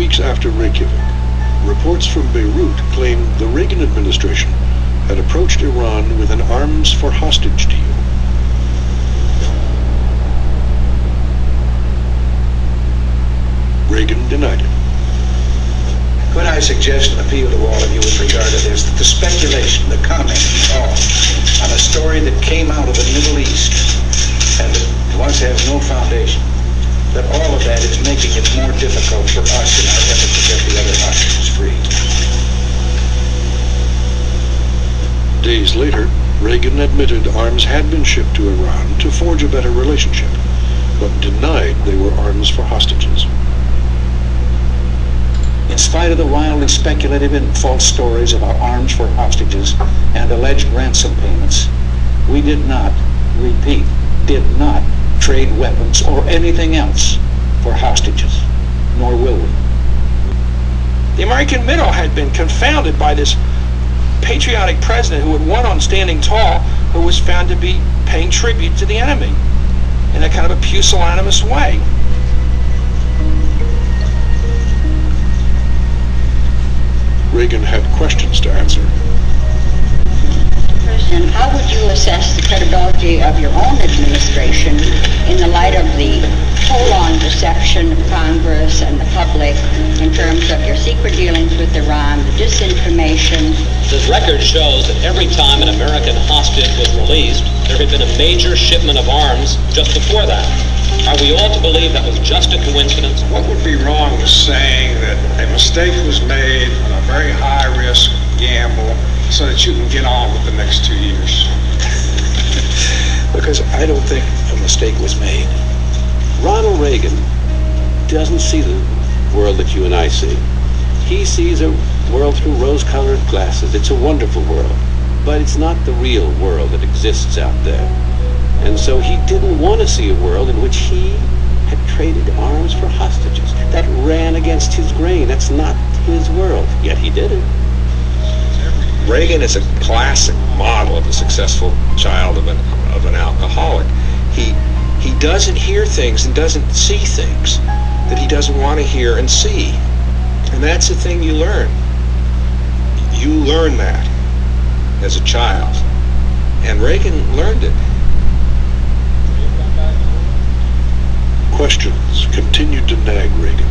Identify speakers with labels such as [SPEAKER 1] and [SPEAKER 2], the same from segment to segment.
[SPEAKER 1] weeks after Reykjavik, reports from Beirut claimed the Reagan administration had approached Iran with an arms for hostage deal. Reagan denied it.
[SPEAKER 2] Could I suggest an appeal to all of you with regard to this, that the speculation, the comment, all on a story that came out of the Middle East and that once has no foundation, that all of that is making it more difficult for us in our effort to get the other hostages free.
[SPEAKER 1] Days later, Reagan admitted arms had been shipped to Iran to forge a better relationship, but denied they were arms for hostages.
[SPEAKER 2] In spite of the wildly speculative and false stories about arms for hostages and alleged ransom payments, we did not, repeat, did not trade weapons or anything else for hostages, nor will we.
[SPEAKER 3] The American middle had been confounded by this patriotic president who had won on standing tall, who was found to be paying tribute to the enemy in a kind of a pusillanimous way.
[SPEAKER 1] Reagan had questions to answer.
[SPEAKER 4] President, how would you assess the credibility of your own administration in the light of the full-on deception of Congress and the public in terms of your secret dealings with Iran, the disinformation?
[SPEAKER 5] The record shows that every time an American hostage was released, there had been a major shipment of arms just before that. Are we all to believe that was just a coincidence?
[SPEAKER 6] What would be wrong with saying that a mistake was made on a very high-risk gamble so that you can get on with the next 2 years?
[SPEAKER 2] Because I don't think a mistake was made.
[SPEAKER 7] Ronald Reagan doesn't see the world that you and I see. He sees a world through rose-colored glasses. It's a wonderful world, but it's not the real world that exists out there. And so he didn't want to see a world in which he had traded arms for hostages. That ran against his grain. That's not his world. Yet he did it.
[SPEAKER 8] Reagan is a classic model of a successful child of an alcoholic. He doesn't hear things and doesn't see things that he doesn't want to hear and see. And that's the thing you learn. You learn that as a child. And Reagan learned it.
[SPEAKER 1] Questions continued to nag Reagan,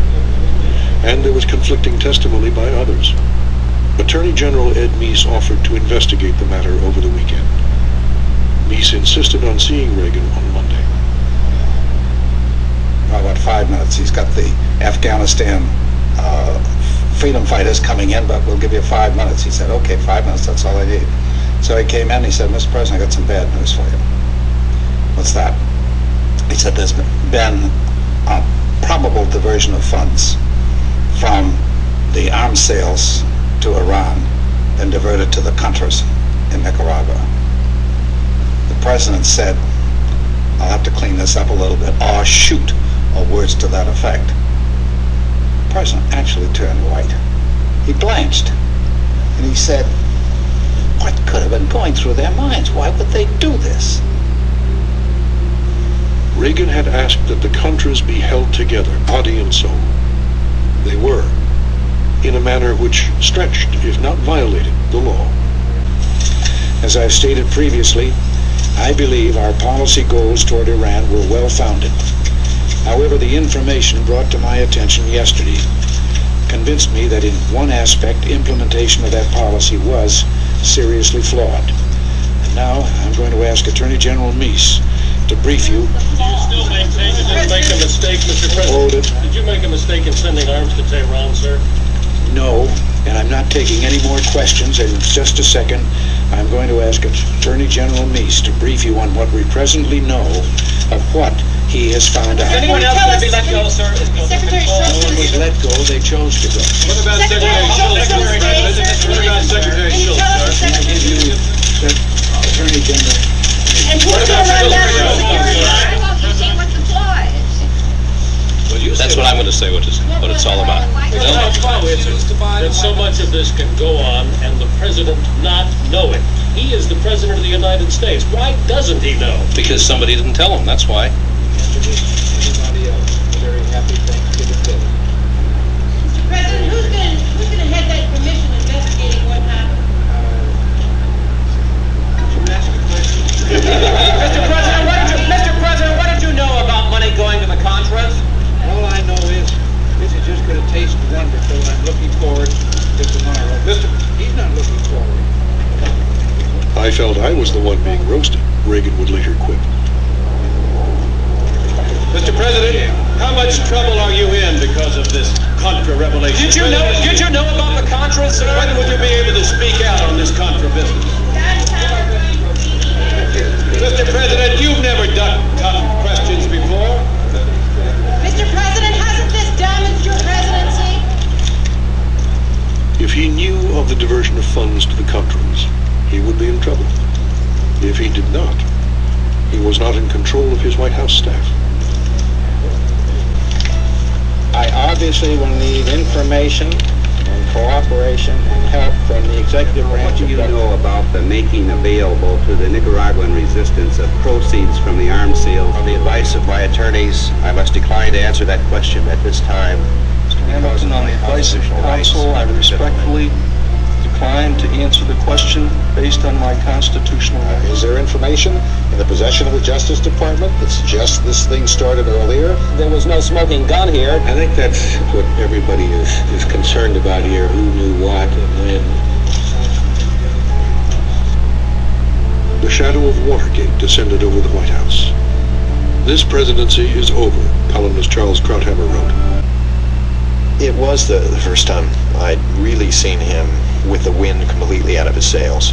[SPEAKER 1] and there was conflicting testimony by others. Attorney General Ed Meese offered to investigate the matter over the weekend. Meese insisted on seeing Reagan on Monday.
[SPEAKER 2] About 5 minutes. He's got the Afghanistan freedom fighters coming in, but we'll give you 5 minutes. He said, okay, 5 minutes, that's all I need. So he came in, he said, Mr. President, I got some bad news for you. What's that? He said there's been a probable diversion of funds from the arms sales to Iran and diverted to the Contras in Nicaragua. The President said, I'll have to clean this up a little bit, or shoot, or words to that effect. The President actually turned white. He blanched. And he said, what could have been going through their minds? Why would they do this?
[SPEAKER 1] Reagan had asked that the Contras be held together, body and soul. They were, in a manner which stretched, if not violated, the law.
[SPEAKER 2] As I've stated previously, I believe our policy goals toward Iran were well-founded. However, the information brought to my attention yesterday convinced me that in one aspect, implementation of that policy was seriously flawed. And now I'm going to ask Attorney General Meese to brief you.
[SPEAKER 5] Do you still maintain you didn't make a mistake, Mr. President?
[SPEAKER 2] Hold it.
[SPEAKER 5] Did you make a mistake in sending arms to Tehran, sir?
[SPEAKER 2] No, and I'm not taking any more questions. In just a second, I'm going to ask Attorney General Meese to brief you on what we presently know of what he has found out.
[SPEAKER 5] Is anyone else going to be let go, sir?
[SPEAKER 4] Secretary
[SPEAKER 2] No one was let go. They chose to go.
[SPEAKER 5] What about Secretary Shill? What about Secretary Shill, sir?
[SPEAKER 2] I give you Attorney General.
[SPEAKER 4] And
[SPEAKER 5] What about
[SPEAKER 8] That's what I'm going to say, what it's all about.
[SPEAKER 5] That so much of this can go on and the president not know it. He is the president of the United States. Why doesn't he know?
[SPEAKER 8] Because somebody didn't tell him, that's why.
[SPEAKER 2] Everybody else, a very happy Thanksgiving Day.
[SPEAKER 9] President, who's going to head that commission investigating what happened?
[SPEAKER 5] Mr. President, what did you know about money going to the Contras?
[SPEAKER 10] All I know is this is just going to taste wonderful. I'm looking forward to tomorrow. He's not looking forward.
[SPEAKER 1] I felt I was the one being roasted, Reagan would later quip.
[SPEAKER 10] Mr. President, how much trouble are you in because of this Contra revelation?
[SPEAKER 5] Did you know about the Contras, sir?
[SPEAKER 10] When would you be able to speak out on this Contra business? Mr. President, you've never done tough questions before.
[SPEAKER 9] Mr. President, hasn't this damaged your presidency?
[SPEAKER 1] If he knew of the diversion of funds to the Contras, he would be in trouble. If he did not, he was not in control of his White House staff.
[SPEAKER 2] I obviously will need information and cooperation and help from the executive branch.
[SPEAKER 11] What do you know about the making available to the Nicaraguan resistance of proceeds from the arms sales?
[SPEAKER 8] On the advice of my attorneys, I must decline to answer that question at this time.
[SPEAKER 3] Hamilton, on the advice of counsel, I respectfully decline to answer the question based on my constitutional rights.
[SPEAKER 2] Is there information in the possession of the Justice Department that suggests this thing started earlier?
[SPEAKER 5] There was no smoking gun here.
[SPEAKER 8] I think that's what everybody is concerned about here, who knew what and when.
[SPEAKER 1] The shadow of Watergate descended over the White House. This presidency is over, columnist Charles Krauthammer wrote.
[SPEAKER 12] It was the first time I'd really seen him with the wind completely out of his sails.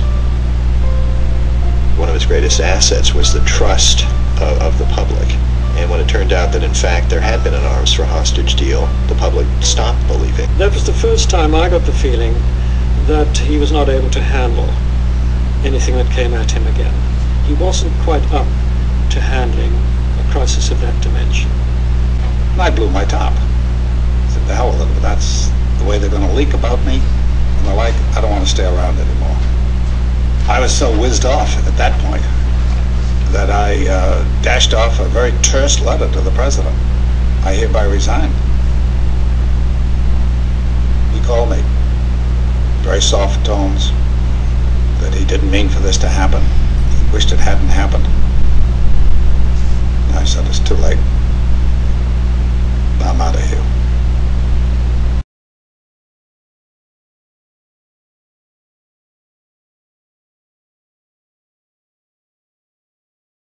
[SPEAKER 12] One of his greatest assets was the trust of the public. And when it turned out that in fact there had been an arms for hostage deal, the public stopped believing.
[SPEAKER 13] That was the first time I got the feeling that he was not able to handle anything that came at him again. He wasn't quite up to handling a crisis of that dimension.
[SPEAKER 2] And I blew my top. I said, the hell with it, that's the way they're going to leak about me. And the like, I don't want to stay around anymore. I was so whizzed off at that point that I dashed off a very terse letter to the president. I hereby resign. He called me, very soft tones, that he didn't mean for this to happen. He wished it hadn't happened. I said, it's too late.